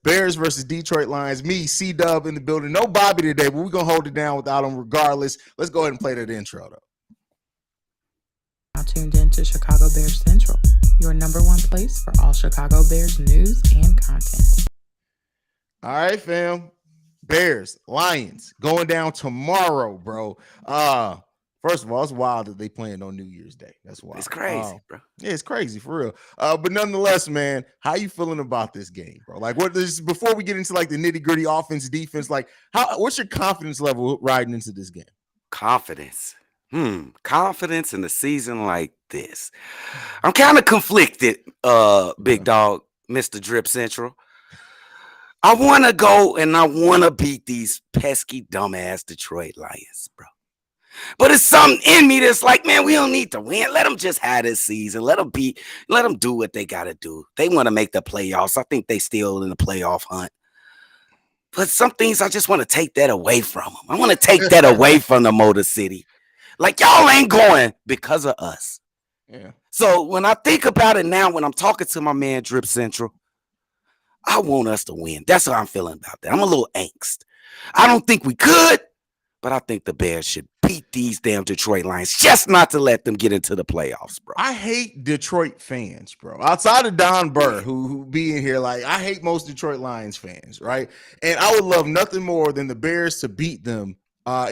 Bears versus Detroit Lions. Me, SDubb in the building. No Bobby today, but we're going to hold it down without him regardless. Let's go ahead and play that intro, though. Now tuned in to Chicago Bears Central, your number one place for all Chicago Bears news and content. All right, fam. Bears, Lions, going down tomorrow, bro. First of all, it's wild that they playing on New Year's Day. That's wild. It's crazy, bro. Yeah, it's crazy for real. But nonetheless, man, how you feeling about this game, bro? Like, what is before we get into like the nitty gritty offense, defense? Like, what's your confidence level riding into this game? Confidence. Confidence in a season like this. I'm kind of conflicted, big dog, Mr. Drip Central. I want to go and I want to beat these pesky, dumbass Detroit Lions, bro. But it's something in me that's like, man, we don't need to win. Let them just have this season. Let them do what they got to do. They want to make the playoffs. I think they still in the playoff hunt. But some things I just want to take that away from them. I want to take that away from the Motor City. Like, y'all ain't going because of us. Yeah. So when I think about it now, when I'm talking to my man Drip Central, I want us to win. That's how I'm feeling about that. I'm a little angst. I don't think we could, but I think the Bears should beat these damn Detroit Lions just not to let them get into the playoffs, bro. I hate Detroit fans, bro. Outside of Don Burr, who be in here, like, I hate most Detroit Lions fans, right? And I would love nothing more than the Bears to beat them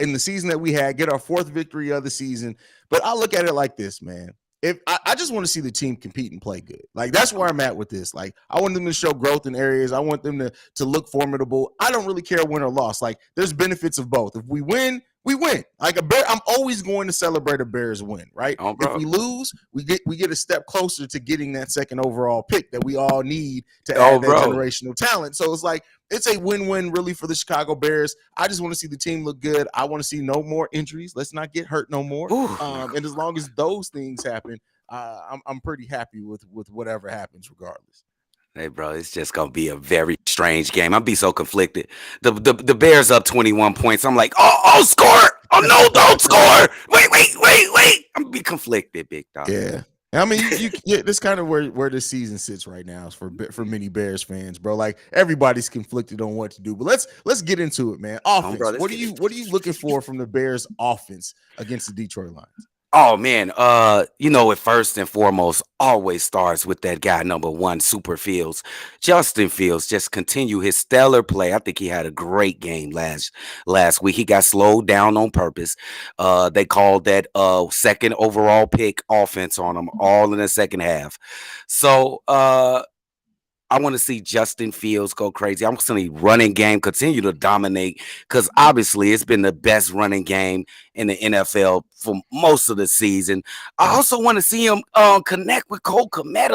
in the season that we had, get our fourth victory of the season. But I look at it like this, man. If I just want to see the team compete and play good. Like, that's where I'm at with this. Like, I want them to show growth in areas. I want them to look formidable. I don't really care win or loss. Like, there's benefits of both. If we win, we win. Like, I'm always going to celebrate a Bears win, right? Oh, if we lose, we get a step closer to getting that second overall pick that we all need to add that generational talent. So it's like, it's a win-win really for the Chicago Bears. I just want to see the team look good. I want to see no more injuries. Let's not get hurt no more. And as long as those things happen, I'm pretty happy with whatever happens regardless. Hey, bro, it's just going to be a very strange game. I'll be so conflicted. The Bears up 21 points. I'm like, oh, score. Oh, no, don't score. Wait. I'm going to be conflicted, big dog. Yeah. I mean, that's kind of where the season sits right now for many Bears fans, bro. Like, everybody's conflicted on what to do. But let's get into it, man. Offense. Bro, what are you looking for from the Bears offense against the Detroit Lions? Oh, man, it first and foremost always starts with that guy, number one, Super Fields. Justin Fields just continue his stellar play. I think he had a great game last week. He got slowed down on purpose. They called that second overall pick offense on him all in the second half. So I want to see Justin Fields go crazy. I want to see running game continue to dominate because obviously it's been the best running game in the NFL for most of the season. I also want to see him connect with Cole Kmet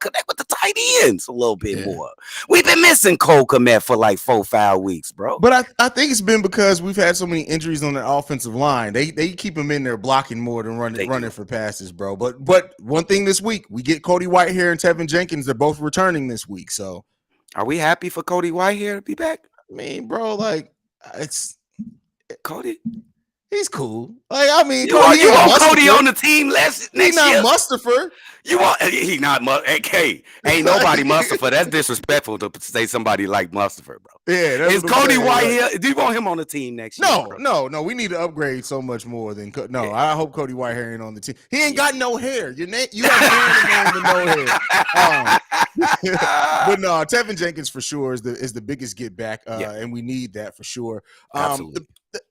connect with the tight ends a little bit more. We've been missing Cole Kmet for like 4-5 weeks, bro. But I think it's been because we've had so many injuries on the offensive line. They keep him in there blocking more than running for passes, bro. But one thing this week, we get Cody Whitehair and Tevin Jenkins. They're both returning this week. So are we happy for Cody Whitehair to be back? I mean, bro, like it's Cody. He's cool. Like, I mean, you want Cody on the team next year? He's not Mustafa. He not Hey, ain't nobody Mustafa. That's disrespectful to say somebody like Mustafa, bro. Yeah, is Cody Whitehair? Do you want him on the team next year? No. We need to upgrade so much more than I hope Cody Whitehair ain't on the team. He ain't got no hair. You have hair and no hair. But no, Tevin Jenkins for sure is the biggest get back, and we need that for sure. Absolutely.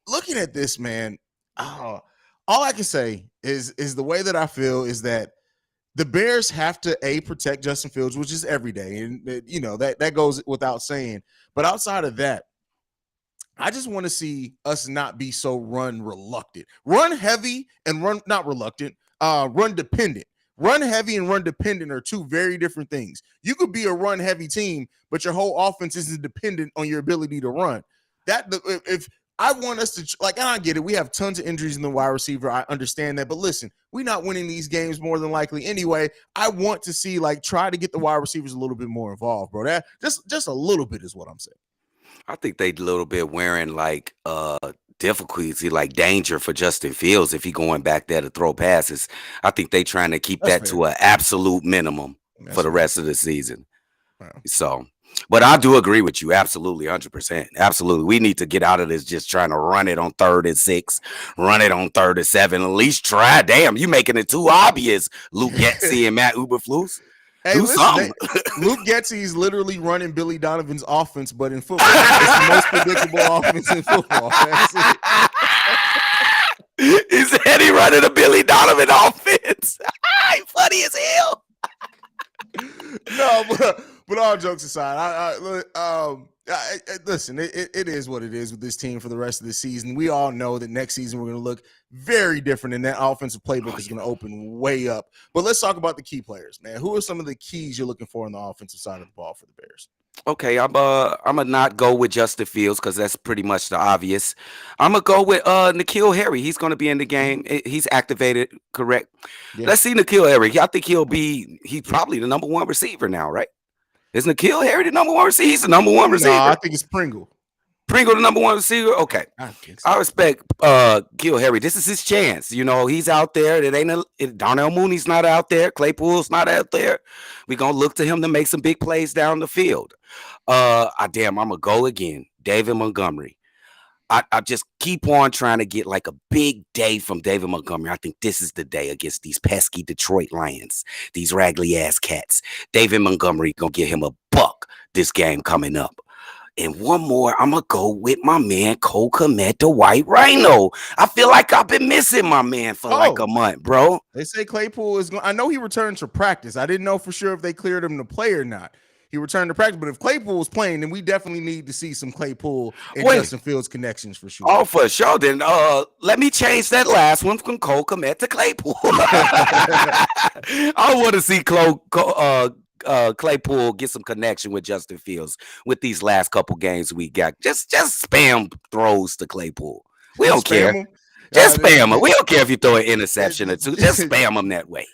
Looking at this, man, all I can say is the way that I feel is that the Bears have to protect Justin Fields, which is every day, and that goes without saying. But outside of that, I just want to see us not be so run reluctant, run heavy and run not reluctant, run dependent. Run heavy and run dependent are two very different things. You could be a run heavy team, but your whole offense isn't dependent on your ability to run. If I want us to, and I get it. We have tons of injuries in the wide receiver. I understand that. But listen, we're not winning these games more than likely anyway. I want to see, try to get the wide receivers a little bit more involved, bro. That just a little bit is what I'm saying. I think they a little bit wearing, difficulty, danger for Justin Fields if he going back there to throw passes. I think they trying to keep that to an absolute minimum for the rest of the season. Wow. So But I do agree with you. Absolutely. 100%. Absolutely. We need to get out of this just trying to run it on 3rd and 6, run it on 3rd and 7. At least try. Damn, you making it too obvious, Luke Getzey and Matt Uberflus. Hey, Do listen, something. Luke Getzey is literally running Billy Donovan's offense, but in football, it's the most predictable offense in football. That's it. He said he running a Billy Donovan offense. Funny as hell. No, but all jokes aside, listen, it is what it is with this team for the rest of the season. We all know that next season we're going to look very different, and that offensive playbook is going to open way up. But let's talk about the key players, man. Who are some of the keys you're looking for on the offensive side of the ball for the Bears? Okay, I'm gonna not go with Justin Fields because that's pretty much the obvious. I'm gonna go with N'Keal Harry. He's gonna be in the game. He's activated, correct? Yeah. Let's see N'Keal Harry. I think he's probably the number 1 receiver now, right? Is N'Keal Harry the number 1 receiver? He's the number 1 receiver. No, I think it's Pringle. Pringle the number 1 receiver. Okay, I think so. I respect Gil Harry. This is his chance. You know, he's out there. Darnell Mooney's not out there. Claypool's not out there. We're gonna look to him to make some big plays down the field. I'm gonna go again. David Montgomery. I just keep on trying to get like a big day from David Montgomery. I think this is the day against these pesky Detroit Lions, these raggedy ass cats. David Montgomery gonna get him a buck this game coming up. And one more, I'm going to go with my man, Cole Kmet, the White Rhino. I feel like I've been missing my man for like a month, bro. They say Claypool is going. I know he returned to practice. I didn't know for sure if they cleared him to play or not. He returned to practice, but if Claypool was playing, then we definitely need to see some Claypool and Justin Fields connections for sure. Oh, for sure. Then let me change that last one from Cole Kmet to Claypool. I want to see Claypool get some connection with Justin Fields with these last couple games we got. Just spam throws to Claypool. We don't care. Just spam him. We don't care if you throw an interception or two. Just spam him that way.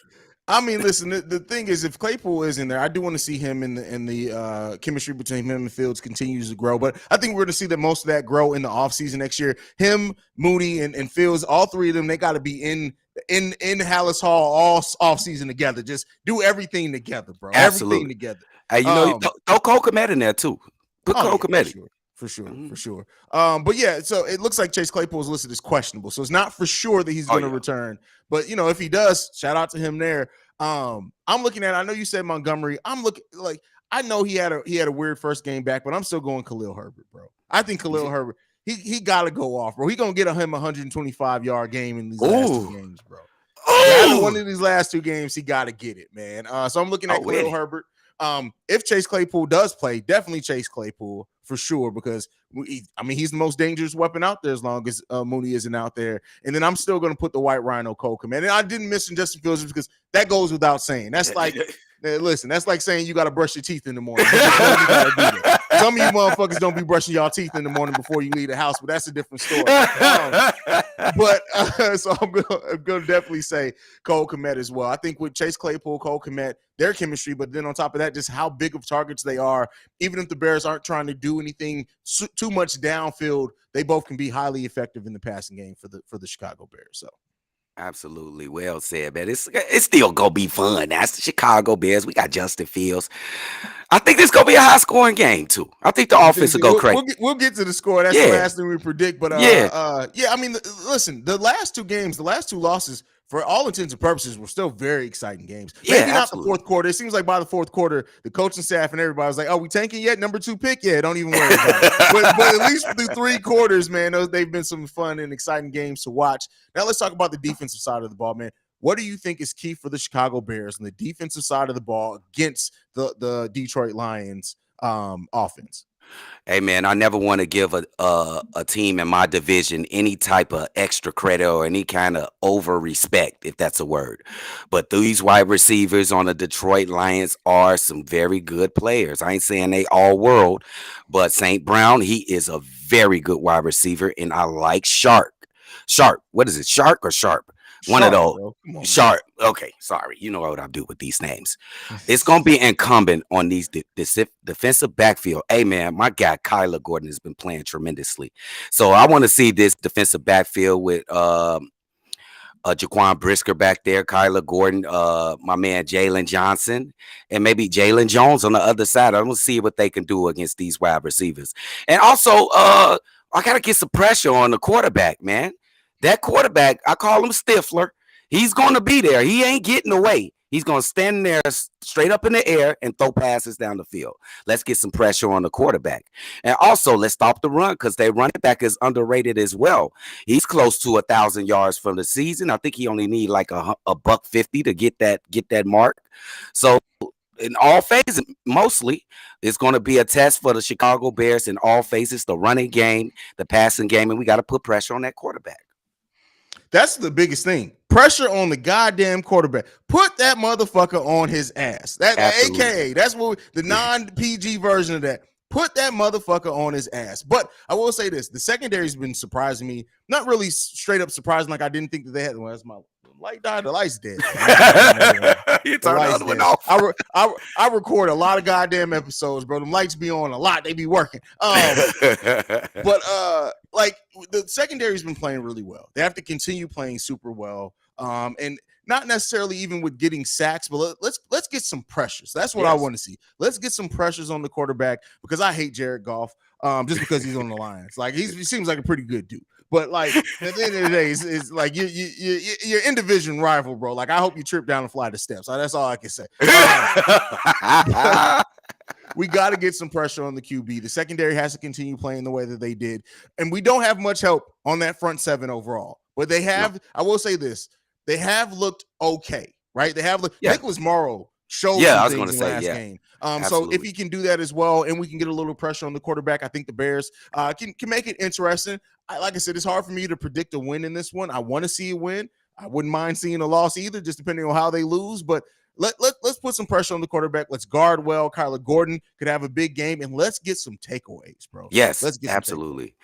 I mean, listen, the thing is, if Claypool is in there, I do want to see him in the chemistry between him and Fields continues to grow. But I think we're going to see that most of that grow in the offseason next year. Him, Mooney, and Fields, all three of them, they got to be in Hallis Hall all offseason together. Just do everything together, bro. Absolutely. Everything together. Hey, throw Cole Kmet in there too. Put Cole Kmet. For sure. But yeah, so it looks like Chase Claypool is listed as questionable. So it's not for sure that he's going to return. But, if he does, shout out to him there. I'm looking at, I know you said Montgomery. I'm looking like, I know he had a weird first game back, but I'm still going Khalil Herbert, bro. I think Khalil Herbert, he got to go off, bro. He going to get him a 125-yard game in these last two games, bro. Yeah, one of these last two games, he got to get it, man. So I'm looking at Khalil Herbert. If Chase Claypool does play, definitely Chase Claypool for sure, because he's the most dangerous weapon out there as long as Mooney isn't out there. And then I'm still going to put the White Rhino Cole Kmet. And I didn't mention Justin Fields because that goes without saying. That's like, listen, that's like saying you got to brush your teeth in the morning. Some of you motherfuckers don't be brushing y'all teeth in the morning before you leave the house, but that's a different story. So I'm going to definitely say Cole Kmet as well. I think with Chase Claypool, Cole Kmet, their chemistry, but then on top of that, just how big of targets they are. Even if the Bears aren't trying to do anything too much downfield, they both can be highly effective in the passing game for the Chicago Bears. So. Absolutely. Well said, man. It's still going to be fun. That's the Chicago Bears. We got Justin Fields. I think this is going to be a high-scoring game, too. I think the offense will go crazy. We'll get to the score. That's the last thing we predict. But, I mean, listen, the last two games, the last two losses, for all intents and purposes, were still very exciting games. Maybe not the fourth quarter. It seems like by the fourth quarter, the coaching staff and everybody was like, "Oh, we tanking yet? Number 2 pick? Yeah, don't even worry about it." But at least through 3 quarters, man, they've been some fun and exciting games to watch. Now let's talk about the defensive side of the ball, man. What do you think is key for the Chicago Bears on the defensive side of the ball against the Detroit Lions offense? Hey, man, I never want to give a team in my division any type of extra credit or any kind of over respect, if that's a word. But these wide receivers on the Detroit Lions are some very good players. I ain't saying they all world, but St. Brown, he is a very good wide receiver, and I like Sharp. What is it, Shark or Sharp? One of those. Sharp. Okay, sorry. You know what I do with these names. It's going to be incumbent on these defensive backfield. Hey, man, my guy Kyler Gordon has been playing tremendously. So I want to see this defensive backfield with Jaquan Brisker back there, Kyler Gordon, my man Jalen Johnson, and maybe Jalen Jones on the other side. I'm gonna see what they can do against these wide receivers. And also, I gotta get some pressure on the quarterback, man. That quarterback, I call him Stifler. He's gonna be there. He ain't getting away. He's gonna stand there straight up in the air and throw passes down the field. Let's get some pressure on the quarterback. And also, let's stop the run because their running back is underrated as well. He's close to 1,000 yards from the season. I think he only need like a buck 50 to get that mark. So in all phases, mostly, it's going to be a test for the Chicago Bears in all phases, the running game, the passing game, and we got to put pressure on that quarterback. That's the biggest thing. Pressure on the goddamn quarterback. Put that motherfucker on his ass. That AKA, that's what the non-PG version of that. Put that motherfucker on his ass. But I will say this: the secondary's been surprising me. Not really straight up surprising, like I didn't think that they had. Well, that's my light died. The light's dead. You turn the other one off. I record a lot of goddamn episodes, bro. Them lights be on a lot. They be working. But like the secondary's been playing really well. They have to continue playing super well. And not necessarily even with getting sacks, but let's get some pressures. That's what I want to see. Let's get some pressures on the quarterback because I hate Jared Goff just because he's on the Lions. Like he seems like a pretty good dude. But like at the end of the day, it's like you're in division rival, bro. Like I hope you trip down a flight of steps. That's all I can say. We got to get some pressure on the QB. The secondary has to continue playing the way that they did, and we don't have much help on that front seven overall. But they have. No. I will say this: they have looked okay, right? They have looked. Nicholas Morrow showed some things in last game. So if he can do that as well, and we can get a little pressure on the quarterback, I think the Bears can make it interesting. Like I said, it's hard for me to predict a win in this one. I want to see a win. I wouldn't mind seeing a loss either, just depending on how they lose. But let's put some pressure on the quarterback. Let's guard well. Kyler Gordon could have a big game, and let's get some takeaways, bro. Yes, let's get absolutely.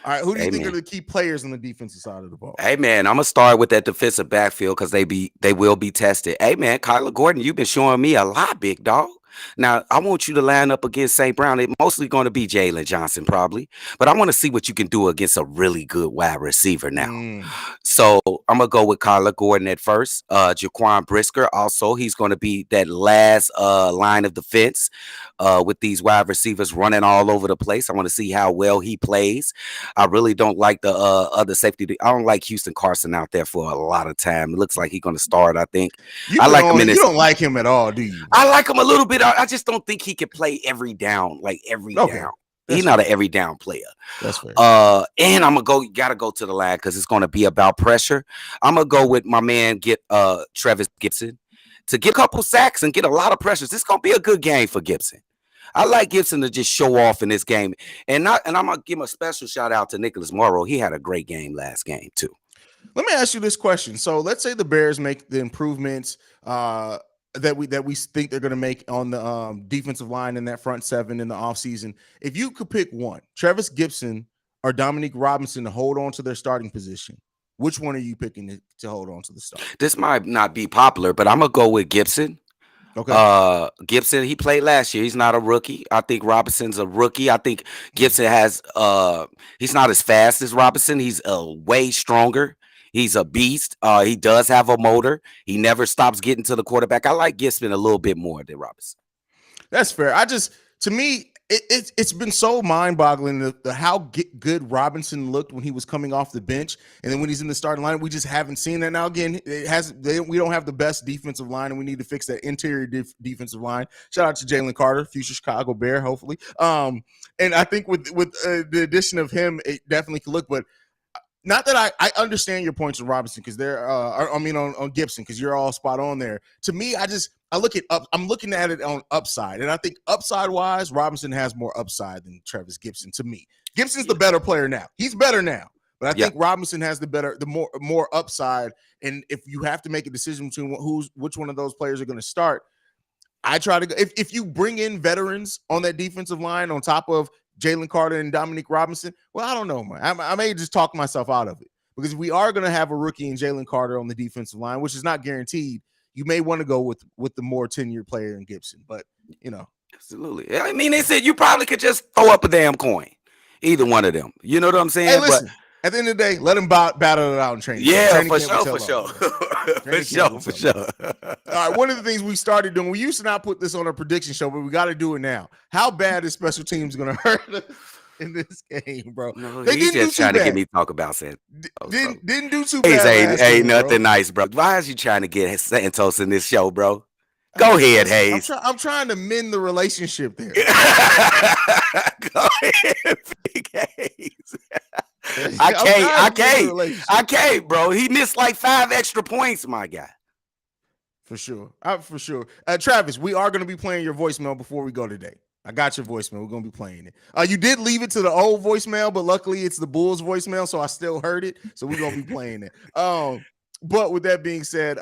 All right, who do you think are the key players on the defensive side of the ball? Hey, man, I'm going to start with that defensive backfield because they will be tested. Hey, man, Kyler Gordon, you've been showing me a lot, big dog. Now, I want you to line up against St. Brown. It's mostly going to be Jalen Johnson probably, but I want to see what you can do against a really good wide receiver now. So I'm going to go with Kyler Gordon at first. Jaquan Brisker also, he's going to be that last line of defense with these wide receivers running all over the place. I want to see how well he plays. I really don't like the other safety. I don't like Houston Carson out there for a lot of time. It looks like he's going to start, I think. You don't like him at all, do you? I like him a little bit. I just don't think he can play every down, like every down. He's not an every down player. That's fair. And I'm gotta go to the line because it's gonna be about pressure. I'm gonna go with my man, Travis Gibson to get a couple sacks and get a lot of pressures. This is gonna be a good game for Gibson. I like Gibson to just show off in this game. And I'm gonna give him a special shout out to Nicholas Morrow. He had a great game last game, too. Let me ask you this question. So let's say the Bears make the improvements that we think they're going to make on the defensive line in that front seven in the offseason. If you could pick one, Travis Gibson or Dominique Robinson to hold on to their starting position, which one are you picking to hold on to the start? This might not be popular, but I'm going to go with Gibson. Okay. Gibson, he played last year. He's not a rookie. I think Robinson's a rookie. I think Gibson has he's not as fast as Robinson. He's way stronger. He's a beast. He does have a motor. He never stops getting to the quarterback. I like Gibson a little bit more than Robinson. That's fair. To me, it's been so mind-boggling how good Robinson looked when he was coming off the bench, and then when he's in the starting line, we just haven't seen that. Now again, we don't have the best defensive line, and we need to fix that interior defensive line. Shout out to Jalen Carter, future Chicago Bear, hopefully. And I think with the addition of him, it definitely could look, but. Not that I understand your points on Robinson because on Gibson because you're all spot on there. To me, I'm looking at it on upside, and I think upside wise, Robinson has more upside than Travis Gibson. To me, Gibson's the better player now. He's better now, but I think Robinson has the more upside. And if you have to make a decision between which one of those players are going to start, I try to go. If you bring in veterans on that defensive line on top of Jalen Carter and Dominique Robinson, well, I don't know, man. I may just talk myself out of it because we are going to have a rookie in Jalen Carter on the defensive line, which is not guaranteed. You may want to go with the more tenured player in Gibson, but absolutely. I mean, they said you probably could just throw up a damn coin, either one of them. You know what I'm saying? Hey, listen, At the end of the day, let him battle it out in training camp. Yeah, Training for camp will sure, tell for all, sure. bro. For Training camp will sure, for tell all. sure. All right, one of the things we started doing, we used to not put this on a prediction show, but we got to do it now. How bad is special teams going to hurt us in this game, bro? No, They he's didn't do just too trying to get bad. me to talk about Santos, bro. Didn't do too He's bad last ain't game, bro. nothing nice, bro. Why is you trying to get Santos in this show, bro? Go ahead, Listen, Haize. I'm trying to mend the relationship there. Go ahead, Big Haize. I'm trying to mend the relationship. I can't, bro. He missed like 5 extra points, my guy. For sure. For sure. Travis, we are going to be playing your voicemail before we go today. I got your voicemail. We're going to be playing it. You did leave it to the old voicemail, but luckily it's the Bulls voicemail, so I still heard it. So we're going to be playing it. But with that being said,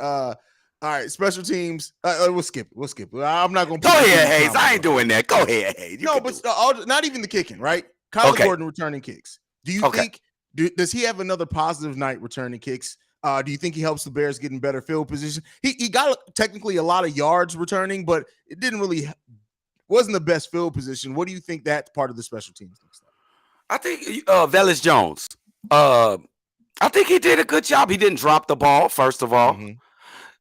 all right, special teams. We'll skip it. I'm not going to go ahead, Haize. I ain't doing that. Go ahead, Haize. No, but not even the kicking, right? Kyler Gordon returning kicks. Do you think does he have another positive night returning kicks? Do you think he helps the Bears get in better field position? He got technically a lot of yards returning, but it wasn't the best field position. What do you think that part of the special teams looks like? I think Velus Jones. I think he did a good job. He didn't drop the ball, first of all. Mm-hmm.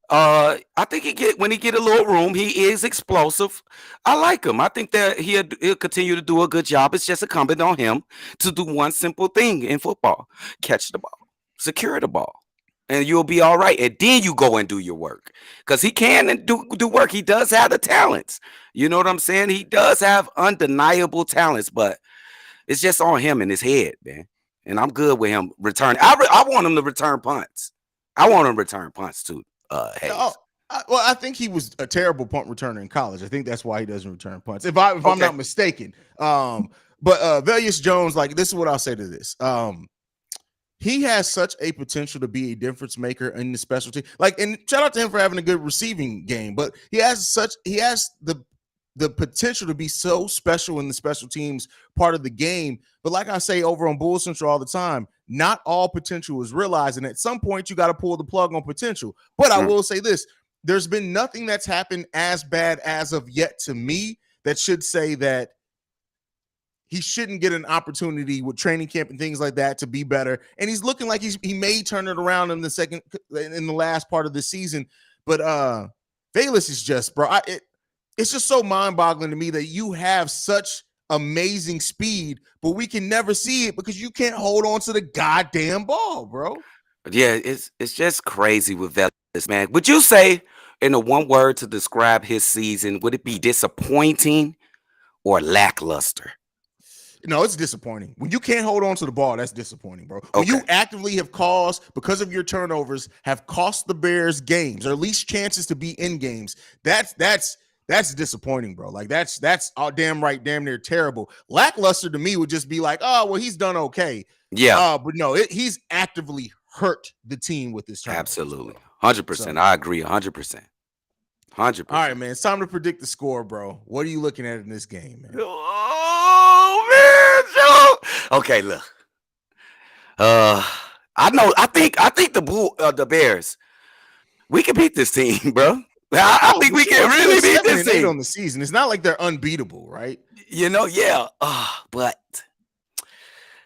I think when he get a little room, he is explosive. I like him. I think that he'll continue to do a good job. It's just incumbent on him to do one simple thing in football: catch the ball, secure the ball, and you'll be all right. And then you go and do your work, because he can do work. He does have the talents. You know what I'm saying? He does have undeniable talents, but it's just on him in his head, man. And I'm good with him returning. I want him to return punts. I want him to return punts too. Haize. I think he was a terrible punt returner in college. I think that's why he doesn't return punts, if I'm not mistaken. But Velus Jones, like, this is what I'll say to this. He has such a potential to be a difference maker in the specialty. Like, and shout out to him for having a good receiving game, but he has the potential to be so special in the special teams part of the game. But like I say over on Bull Central all the time, not all potential is realized. And at some point, you got to pull the plug on potential. But I will say this. There's been nothing that's happened as bad as of yet to me that should say that he shouldn't get an opportunity with training camp and things like that to be better. And he's looking like he may turn it around in the last part of the season. But Velus is just, bro, it's just so mind-boggling to me that you have such amazing speed, but we can never see it because you can't hold on to the goddamn ball, bro. Yeah, it's just crazy with Velus, man. Would you say, in a one word to describe his season, would it be disappointing or lackluster? No, it's disappointing. When you can't hold on to the ball, that's disappointing, bro. When you actively have caused, because of your turnovers, have cost the Bears games, or at least chances to be in games, that's disappointing, bro. Like, that's damn near terrible. Lackluster to me would just be like, oh, well, he's done okay. Yeah. But no, he's actively hurt the team with this turnovers. Absolutely. 100%. I agree 100%. 100%. All right, man. It's time to predict the score, bro. What are you looking at in this game, man? Oh, man, Joe. Okay, look. I think the Bears, we can beat this team, bro. I think we can really beat this team on the season. It's not like they're unbeatable, right? You know, yeah. But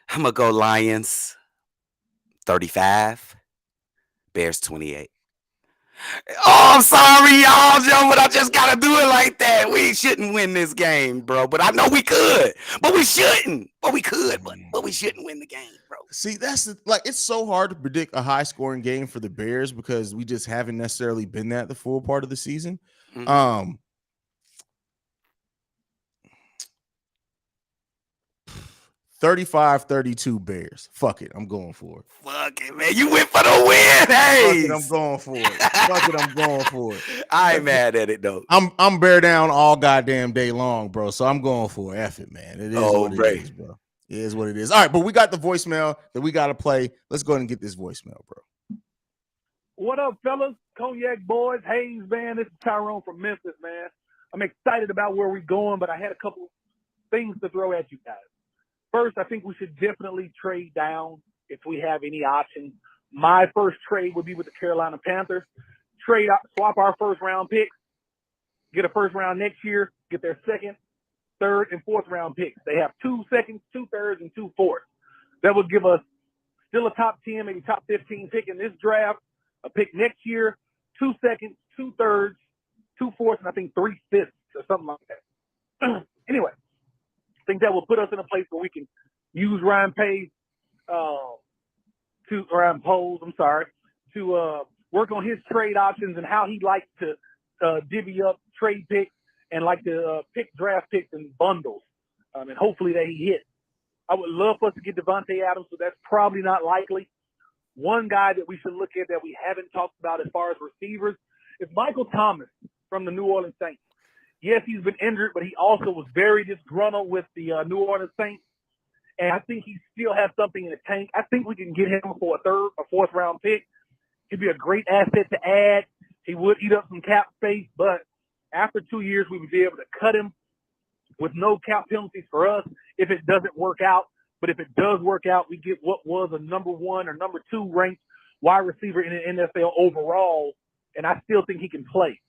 I'm gonna go Lions 35, Bears 28. Oh, I'm sorry, y'all, Joe, but I just gotta do it like that. We shouldn't win this game, bro. But I know we could, but we shouldn't. But we could, but we shouldn't win the game, bro. See, it's so hard to predict a high-scoring game for the Bears because we just haven't necessarily been that the full part of the season. Mm-hmm. 35-32 Bears. Fuck it. I'm going for it. Fuck it, man. You went for the win. Hey, I'm going for it. Fuck it. I'm going for it. I ain't mad at it, though. I'm bear down all goddamn day long, bro. So I'm going for it. F it, man. It is what it is, bro. It is what it is. All right, but we got the voicemail that we got to play. Let's go ahead and get this voicemail, bro. What up, fellas? Cognac boys, Haize, man. This is Tyrone from Memphis, man. I'm excited about where we're going, but I had a couple things to throw at you guys. First, I think we should definitely trade down if we have any options. My first trade would be with the Carolina Panthers. Swap our first-round picks, get a first round next year, get their second, third, and fourth round picks. They have 2 seconds, 2 thirds, and 2 fourths. That would give us still a top 10, maybe top 15 pick in this draft, a pick next year, 2 seconds, 2 thirds, 2 fourths, and I think 3 fifths or something like that. Anyway, I think that will put us in a place where we can use Ryan Poles, to work on his trade options and how he likes to divvy up trade picks and like to pick draft picks in bundles. And hopefully that he hits. I would love for us to get Devontae Adams, but that's probably not likely. One guy that we should look at that we haven't talked about as far as receivers is Michael Thomas from the New Orleans Saints. Yes, he's been injured, but he also was very disgruntled with the New Orleans Saints. And I think he still has something in the tank. I think we can get him for a 3rd or 4th round pick. He'd be a great asset to add. He would eat up some cap space, but after 2 years, we would be able to cut him with no cap penalties for us if it doesn't work out. But if it does work out, we get what was a number 1 or number 2 ranked wide receiver in the NFL overall, and I still think he can play.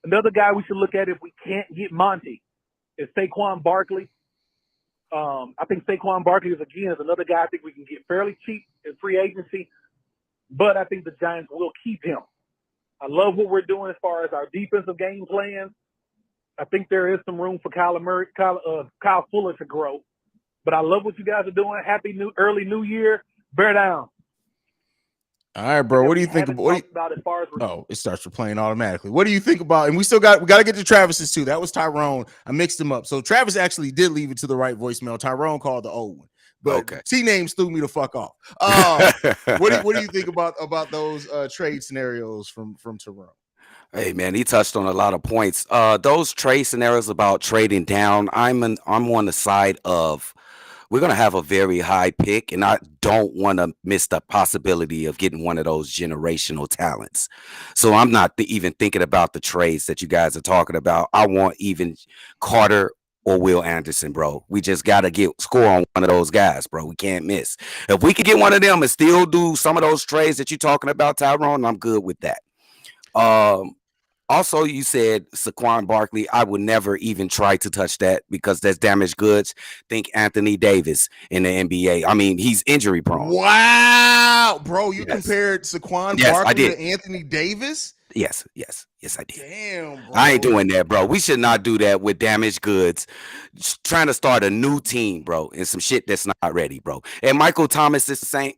Another guy we should look at if we can't get Monty is Saquon Barkley. I think Saquon Barkley is another guy I think we can get fairly cheap in free agency, but I think the Giants will keep him. I love what we're doing as far as our defensive game plans. I think there is some room for Kyle Fuller to grow. But I love what you guys are doing. Happy early New Year. Bear down. All right, bro. What do you think about as far as it starts replaying automatically. What do you think about? And we got to get to Travis's too. That was Tyrone. I mixed them up. So Travis actually did leave it to the right voicemail. Tyrone called the old one. But T-Names threw me the fuck off. What do you think about those trade scenarios from Tyrone? Hey man, he touched on a lot of points. Those trade scenarios about trading down, I'm on the side of we're gonna have a very high pick, and I don't want to miss the possibility of getting one of those generational talents. So I'm not even thinking about the trades that you guys are talking about. I want even Carter or Will Anderson, bro. We just gotta score on one of those guys, bro. We can't miss. If we could get one of them and still do some of those trades that you're talking about, Tyrone, I'm good with that. Also, you said Saquon Barkley. I would never even try to touch that because that's damaged goods. Think Anthony Davis in the NBA. I mean, he's injury prone. Wow, bro. You compared Saquon Barkley to Anthony Davis? Yes, I did. Damn, bro. I ain't doing that, bro. We should not do that with damaged goods. Just trying to start a new team, bro, and some shit that's not ready, bro. And Michael Thomas is the same.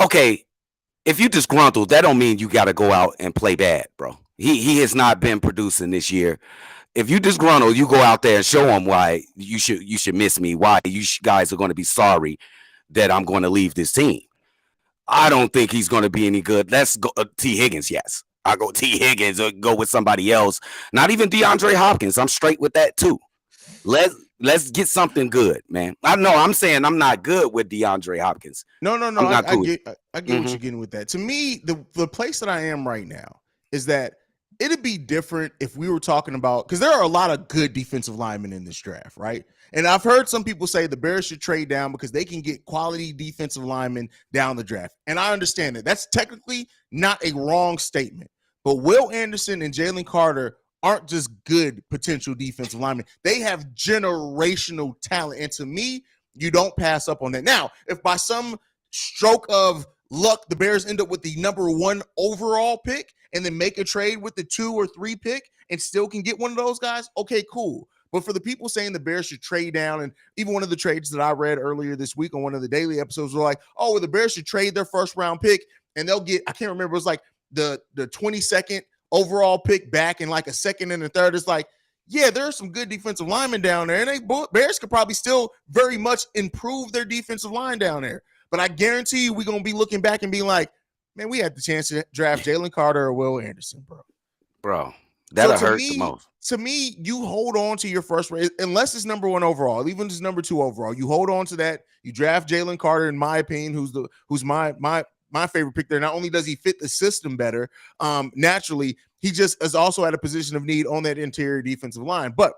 Okay. If you disgruntled, that don't mean you got to go out and play bad, bro. He has not been producing this year. If you disgruntled, you go out there and show him why you should miss me, why you guys are going to be sorry that I'm going to leave this team. I don't think he's going to be any good. Let's go T. Higgins, yes. I'll go T. Higgins or go with somebody else. Not even DeAndre Hopkins. I'm straight with that too. Let's get something good, man. I know I'm saying I'm not good with DeAndre Hopkins. No. I get what you're getting with that. To me, the place that I am right now is that it'd be different if we were talking about, because there are a lot of good defensive linemen in this draft, right? And I've heard some people say the Bears should trade down because they can get quality defensive linemen down the draft. And I understand that. That's technically not a wrong statement. But Will Anderson and Jalen Carter aren't just good potential defensive linemen. They have generational talent. And to me, you don't pass up on that. Now, if by some stroke of luck, the Bears end up with the number 1 overall pick and then make a trade with the 2 or 3 pick and still can get one of those guys, okay, cool. But for the people saying the Bears should trade down, and even one of the trades that I read earlier this week on one of the daily episodes were like, oh, well, the Bears should trade their first round pick and they'll get, I can't remember, it was like the 22nd overall pick back in like a second and a third. It's like, yeah, there are some good defensive linemen down there, and Bears could probably still very much improve their defensive line down there. But I guarantee you we're going to be looking back and being like, man, we had the chance to draft Jalen Carter or Will Anderson, bro. Bro, that'll hurt the most. To me, you hold on to your first round, unless it's number 1 overall, even if it's number 2 overall. You hold on to that. You draft Jalen Carter, in my opinion, who's my favorite pick there. Not only does he fit the system better, naturally, he just is also at a position of need on that interior defensive line. But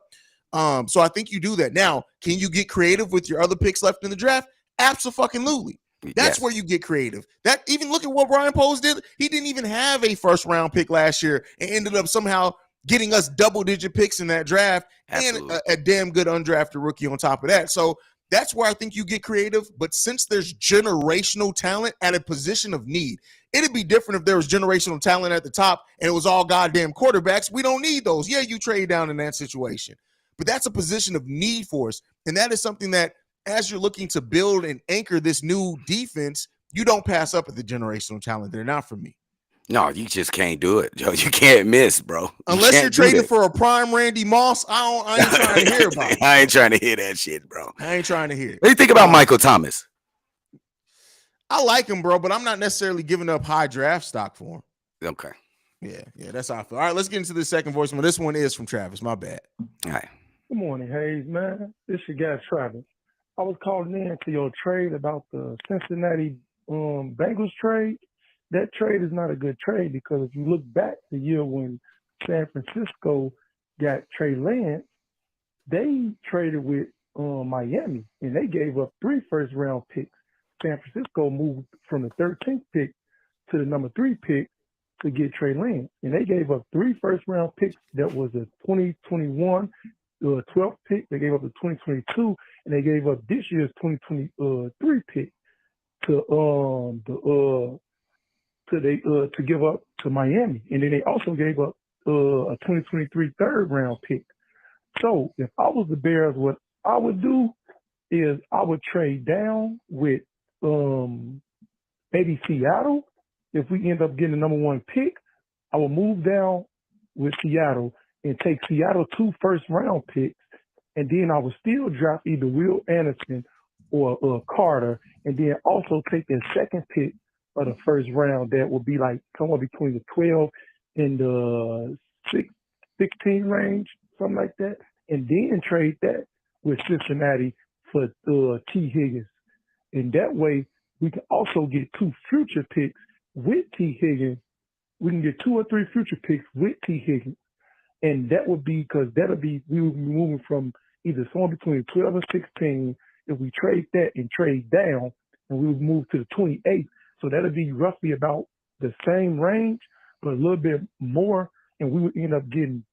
so I think you do that. Now, can you get creative with your other picks left in the draft? Absolutely. That's where you get creative. That even look at what Ryan Poles did. He didn't even have a first round pick last year and ended up somehow getting us double-digit picks in that draft. Absolutely. And a damn good undrafted rookie on top of that. So That's where I think you get creative. But since there's generational talent at a position of need, it'd be different if there was generational talent at the top and it was all goddamn quarterbacks. We don't need those. Yeah, you trade down in that situation. But that's a position of need for us. And that is something that, as you're looking to build and anchor this new defense, you don't pass up at the generational talent. They're not for me. No, you just can't do it. Yo, you can't miss, bro. Unless you're trading for a prime Randy Moss, I ain't trying to hear about it. I ain't trying to hear that shit, bro. I ain't trying to hear it. What do you think about Michael Thomas? I like him, bro, but I'm not necessarily giving up high draft stock for him. Okay. Yeah, that's how I feel. All right, let's get into the second voicemail. This one is from Travis. My bad. All right. Good morning, Haize, man. This your guy, Travis. I was calling in to your trade about the Cincinnati Bengals trade. That trade is not a good trade because if you look back the year when San Francisco got Trey Lance, they traded with Miami, and they gave up 3 first-round picks. San Francisco moved from the 13th pick to the number 3 pick to get Trey Lance, and they gave up 3 first-round picks. That was a 2021 12th pick. They gave up the 2022, and they gave up this year's 2023 pick to give up to Miami, and then they also gave up a 2023 third-round pick. So if I was the Bears, what I would do is I would trade down with maybe Seattle. If we end up getting the number 1 pick, I will move down with Seattle and take Seattle 2 first-round picks, and then I would still drop either Will Anderson or Carter, and then also take their second pick of the first round. That would be like somewhere between the 12 and the 16 range, something like that, and then trade that with Cincinnati for T. Higgins. And that way, we can also get 2 future picks with T. Higgins. We can get 2 or 3 future picks with T. Higgins. And that would be because we would be moving from either somewhere between 12 and 16. If we trade that and trade down, and we would move to the 28th. So that'll be roughly about the same range, but a little bit more. And we would end up getting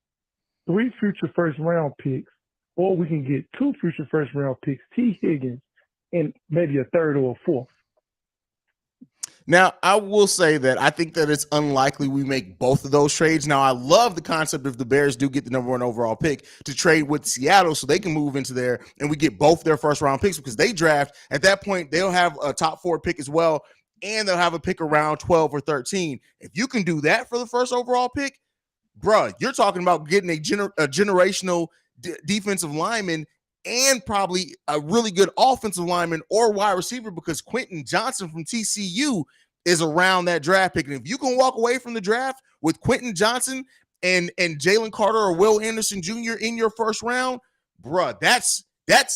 3 future first-round picks, or we can get 2 future first-round picks, T. Higgins, and maybe a third or a fourth. Now, I will say that I think that it's unlikely we make both of those trades. Now, I love the concept if the Bears do get the number 1 overall pick to trade with Seattle so they can move into there and we get both their first-round picks because they draft. At that point, they'll have a top 4 pick as well, and they'll have a pick around 12 or 13. If you can do that for the first overall pick, bruh, you're talking about getting a generational defensive lineman and probably a really good offensive lineman or wide receiver because Quentin Johnson from TCU is around that draft pick. And if you can walk away from the draft with Quentin Johnson and Jalen Carter or Will Anderson Jr. in your first round, bruh, that's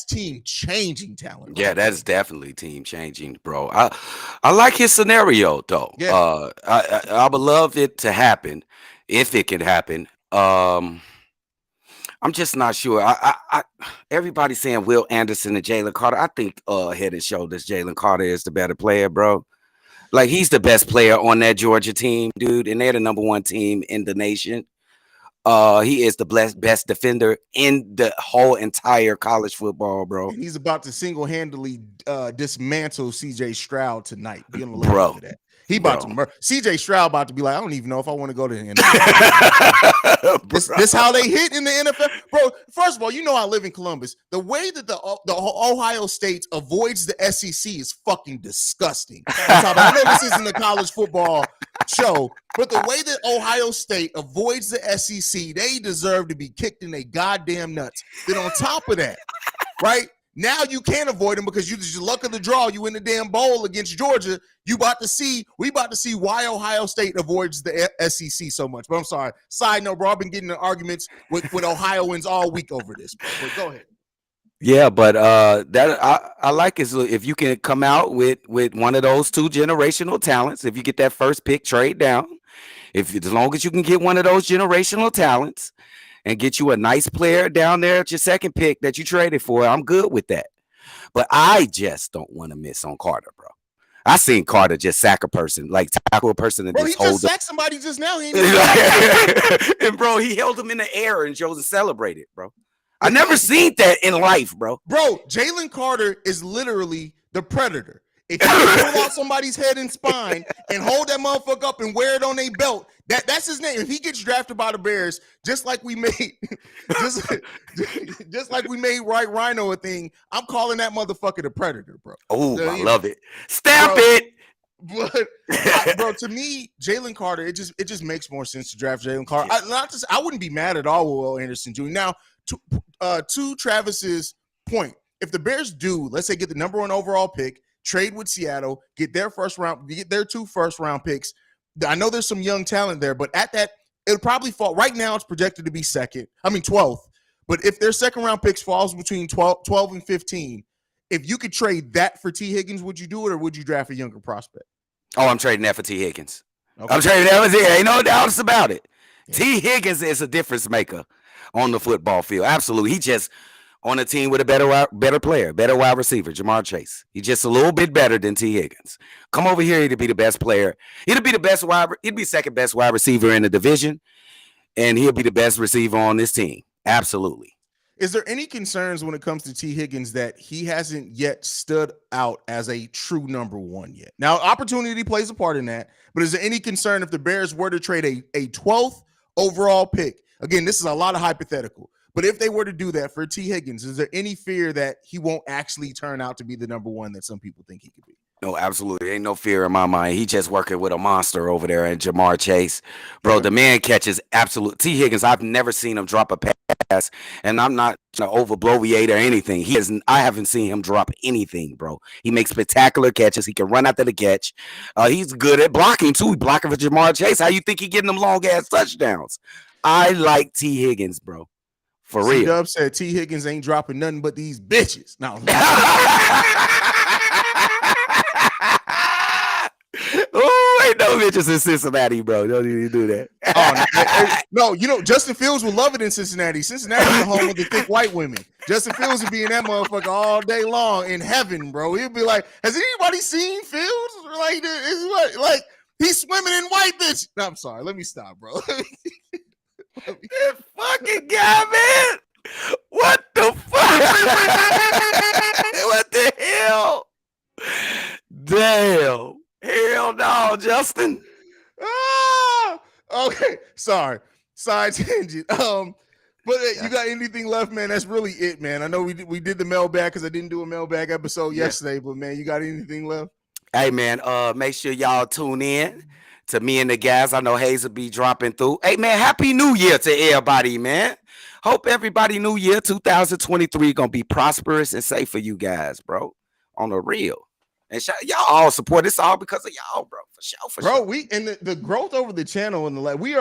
team-changing talent. Yeah, that's definitely team-changing, bro. I like his scenario, though. Yeah. I would love it to happen if it can happen. I'm just not sure. Everybody's saying Will Anderson and Jalen Carter. I think head and shoulders Jalen Carter is the better player, bro. Like, he's the best player on that Georgia team, dude, and they're the number 1 team in the nation. He is the best defender in the whole entire college football, bro. And he's about to single-handedly dismantle C.J. Stroud tonight. Be on the lookout for that. He about to murder. C.J. Stroud about to be like, I don't even know if I want to go to the NFL. this how they hit in the NFL, bro. First of all, you know I live in Columbus. The way that the Ohio State avoids the SEC is fucking disgusting. I know this isn't a college football show, but the way that Ohio State avoids the SEC, they deserve to be kicked in their goddamn nuts. Then on top of that, right? Now you can't avoid them because you just luck of the draw. You in the damn bowl against Georgia. We about to see why Ohio State avoids the SEC so much. But I'm sorry. Side note, bro, I've been getting in arguments with Ohioans all week over this. But go ahead. Yeah, but that I like is if you can come out with one of those 2 generational talents. If you get that first pick, trade down. As long as you can get one of those generational talents and get you a nice player down there at your second pick that you traded for, I'm good with that. But I just don't want to miss on Carter, bro. I seen Carter just sack a person, like tackle a person and just hold sacked somebody just now. And bro, he held him in the air and chose to celebrate it, bro. I never seen that in life, bro. Bro, Jalen Carter is literally the predator. If you can pull out somebody's head and spine and hold that motherfucker up and wear it on their belt, that's his name. If he gets drafted by the Bears, just like we made, just like we made White Rhino a thing, I'm calling that motherfucker the predator, bro. Oh, I love it. Stamp it. But bro, to me, Jalen Carter, it just makes more sense to draft Jalen Carter. I wouldn't be mad at all with Will Anderson Jr. Now, to Travis's point, if the Bears do, let's say, get the number 1 overall pick, trade with Seattle, get their 2 first-round picks. I know there's some young talent there, but at that, it'll probably fall. Right now, it's projected to be 12th. But if their second-round picks falls between 12 and 15, if you could trade that for T. Higgins, would you do it, or would you draft a younger prospect? Oh, I'm trading that for T. Higgins. Okay. I'm trading that for T. Ain't no doubts about it. Yeah. T. Higgins is a difference maker on the football field. Absolutely. He just on a team with a better player, better wide receiver, Jamar Chase. He's just a little bit better than T. Higgins. Come over here, he'd be the best player. He'd be second best wide receiver in the division, and he'll be the best receiver on this team. Absolutely. Is there any concerns when it comes to T. Higgins that he hasn't yet stood out as a true number 1 yet? Now, opportunity plays a part in that, but is there any concern if the Bears were to trade a 12th overall pick? Again, this is a lot of hypothetical, but if they were to do that for T. Higgins, is there any fear that he won't actually turn out to be the number 1 that some people think he could be? No, absolutely. Ain't no fear in my mind. He just working with a monster over there in Jamar Chase. Bro, the man catches absolute. T. Higgins, I've never seen him drop a pass, and I'm not trying to overbloviate or anything. I haven't seen him drop anything, bro. He makes spectacular catches. He can run after the catch. He's good at blocking, too. He's blocking for Jamar Chase. How you think he getting them long-ass touchdowns? I like T. Higgins, bro. For real. SDubb said T. Higgins ain't dropping nothing but these bitches. No. Oh, ain't no bitches in Cincinnati, bro. Don't even do that. No, Justin Fields would love it in Cincinnati. Cincinnati's the home of the thick white women. Justin Fields would be in that motherfucker all day long in heaven, bro. He'd be like, has anybody seen Fields? Like he's swimming in white bitch. No, I'm sorry. Let me stop, bro. This fucking guy, man. What the fuck? What the hell? Damn. Hell no, Justin. Okay. Sorry. Side tangent. But you got anything left, man? That's really it, man. I know we did the mailbag because I didn't do a mailbag episode yesterday, but man, you got anything left? Hey, man, make sure y'all tune in to me and the guys. I know Haize will be dropping through. Hey, man, Happy New Year to everybody, man. Hope everybody New Year 2023 gonna be prosperous and safe for you guys, bro. On the real. And y'all all support. It's all because of y'all, bro. For sure. We and the growth over the channel and we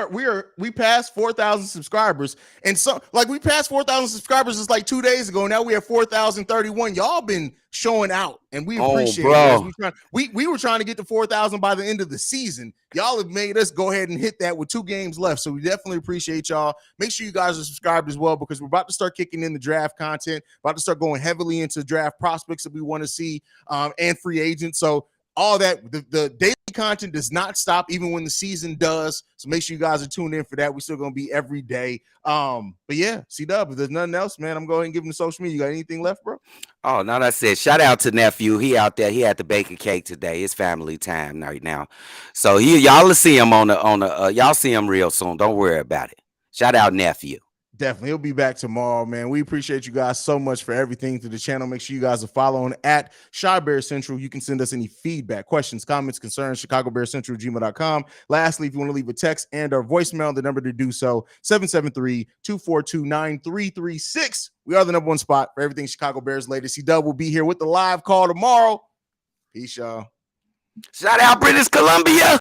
passed 4,000 subscribers, and so we passed 4,000 subscribers just like 2 days ago. Now we have 4,031. Y'all been showing out, and we appreciate it. We were trying to get to 4,000 by the end of the season. Y'all have made us go ahead and hit that with 2 games left, so we definitely appreciate y'all. Make sure you guys are subscribed as well, because we're about to start kicking in the draft content, about to start going heavily into draft prospects that we want to see, and free agents. So all that, the daily content does not stop even when the season does. So make sure you guys are tuned in for that. We're still going to be every day. But yeah, SDubb, if there's nothing else, man, I'm going and give him the social media. You got anything left, bro? Oh, no, that's it. Shout out to nephew. He out there. He had to bake a cake today. It's family time right now. So y'all will see him y'all see him real soon. Don't worry about it. Shout out nephew. Definitely. He'll be back tomorrow, man. We appreciate you guys so much for everything to the channel. Make sure you guys are following at Chi Bear Central. You can send us any feedback, questions, comments, concerns, ChicagoBearCentral@gmail.com. Lastly, if you want to leave a text and or voicemail, the number to do so, 773-242-9336. We are the number 1 spot for everything Chicago Bears latest. SDubb will be here with the live call tomorrow. Peace, y'all. Shout out British Columbia.